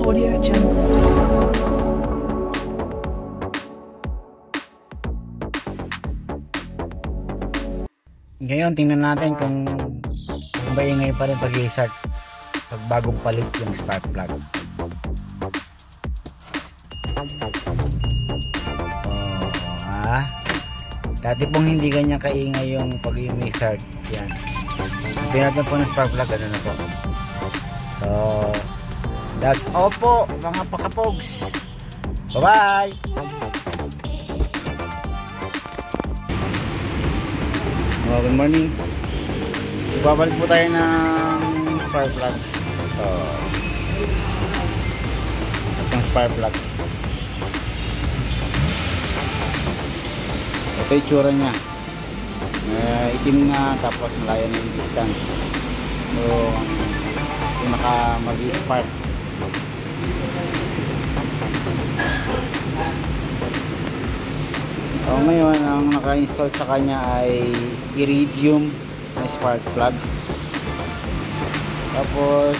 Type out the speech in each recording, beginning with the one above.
Audio Jungle. Ngayon tingnan natin kung maingay pa rin pag-i-start pag bagong palit yung spark plug. Dati pong hindi ganyan kaingay yung pag-i-start. Yan. Pinatan po ng spark plug, ano na po. So that's all po mga pakapogs. Bye bye. Good morning. Ibabalik po tayo ng spark plug. Itong spark plug. Ito yung tsura nya. Itim na, tapos malayo na yung distance. So yung mag-spark. So ngayon ang naka-install sa kanya ay iridium na spark plug. Tapos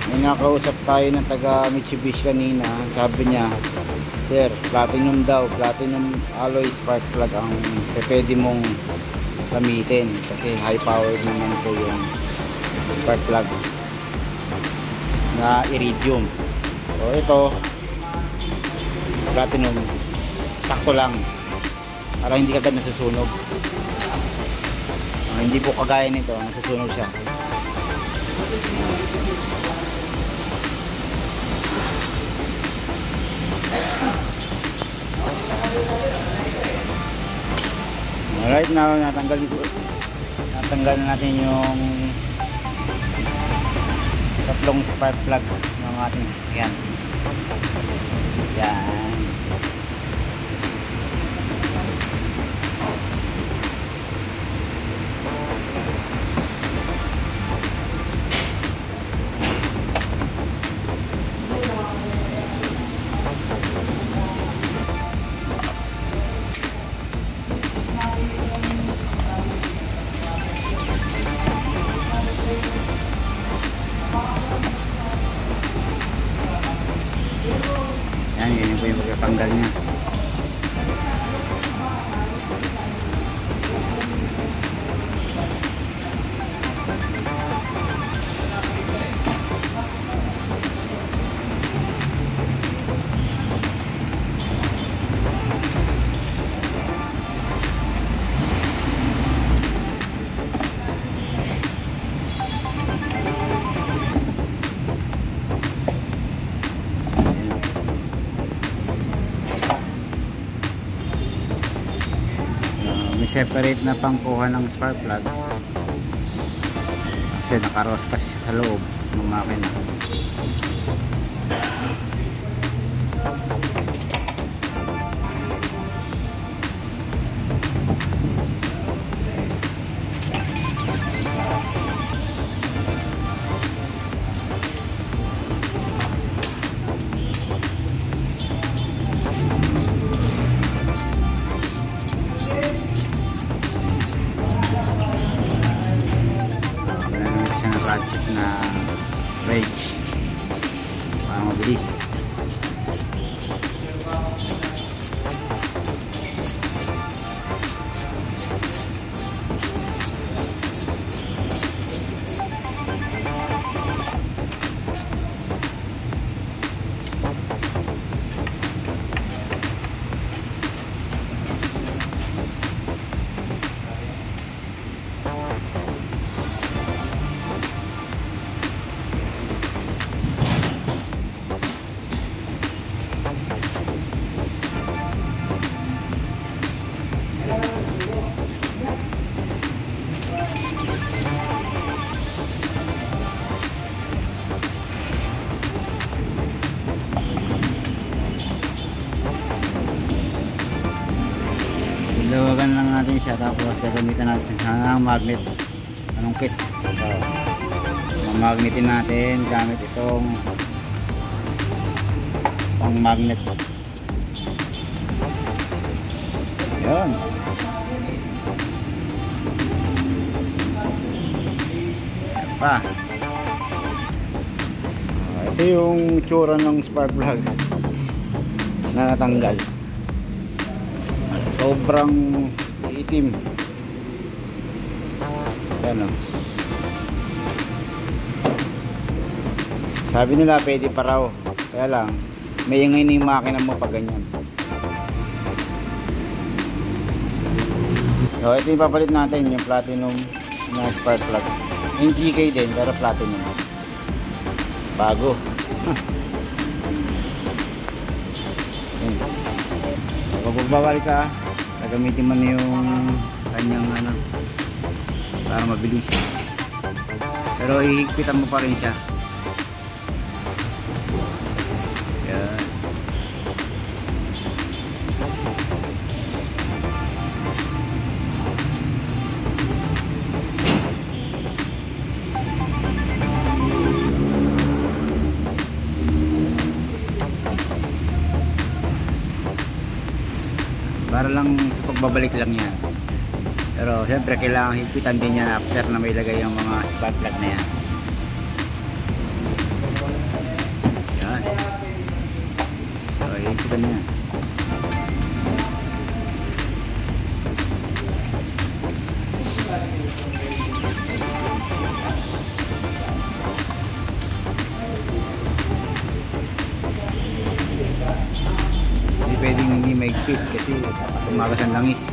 may nakausap tayo ng taga Mitsubishi kanina. Sabi niya, sir, platinum daw, platinum alloy spark plug ang pwede mong gamitin kasi high powered naman po yung spark plug na iridium. So ito platinum, sakto lang para hindi kagad nasusunog. Hindi po kagaya nito, nasusunog siya. Right now natanggal na natin yung tatlong spark plug ng ating sasakyan. Yan. Yan po yung pagpapanggal niya. Separate na pangkuha ng spark plug kasi nakaroskas siya sa loob ng makina. Ratchet na wedge para mabilis. Luwagan lang natin siya, tapos gagamitan natin sa magnet. Anong kit? So, mamagnetin natin gamit itong pang magnet. Yun. Pa. Ito yung tsura ng spark plug na natanggal. Sobrang itim. Ayan o. Sabi nila pwede pa raw. Kaya lang, may ingay na yung makina mo pag ganyan. So ito yung papalit natin, yung platinum na spark plug. Yung GK din, pero platinum. Bago. Kapag magbabalik ka, gagamitin mo na yung kanyang ano, para mabilis. Pero ihigpitan mo pa rin siya. Yan. Para lang sa pagbabalik lang yan. Pero siyempre kailangan higpitan din yan after na may lagay yung mga spark plug na yan. Yan. So higpitan yan. Hindi pwedeng hindi maigpit kasi tumagas ang langis.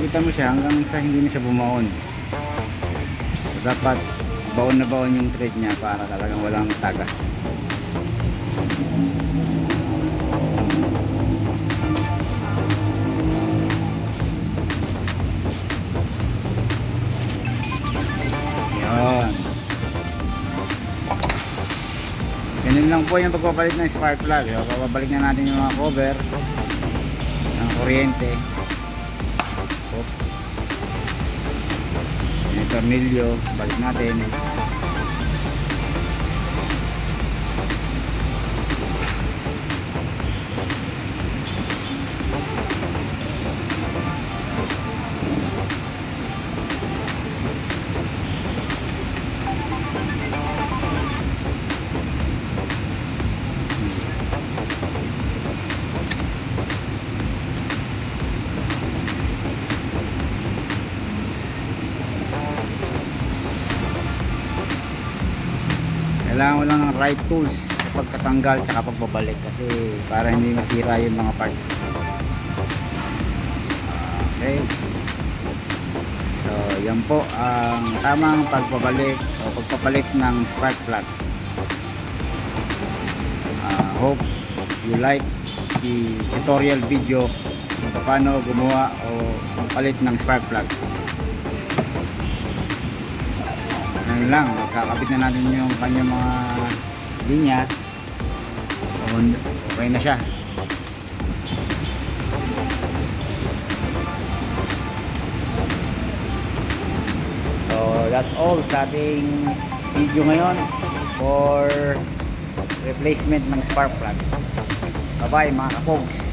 Kita mo siya hanggang sa hindi na siya bumaon. So, dapat baon na baon yung thread niya para talagang walang tagas. Yan. Ganun lang po yung pagpapalit ng spark plug. Babalik na natin yung mga cover ng kuryente. Yung tornilyo, balik natin. Kailangan mo lang ng right tools sa pagkatanggal at pagbabalik kasi para hindi masira yung mga parts. Okay, so yan po ang tamang pagbabalik o pagpapalit ng spark plug. Hope you like the tutorial video kung paano gumawa o palit ng spark plug. Ngayon lang, kakabit na natin yung kanyang mga linya. Okay na siya. So that's all sa ating video ngayon for replacement ng spark plug. Bye bye mga kapogs.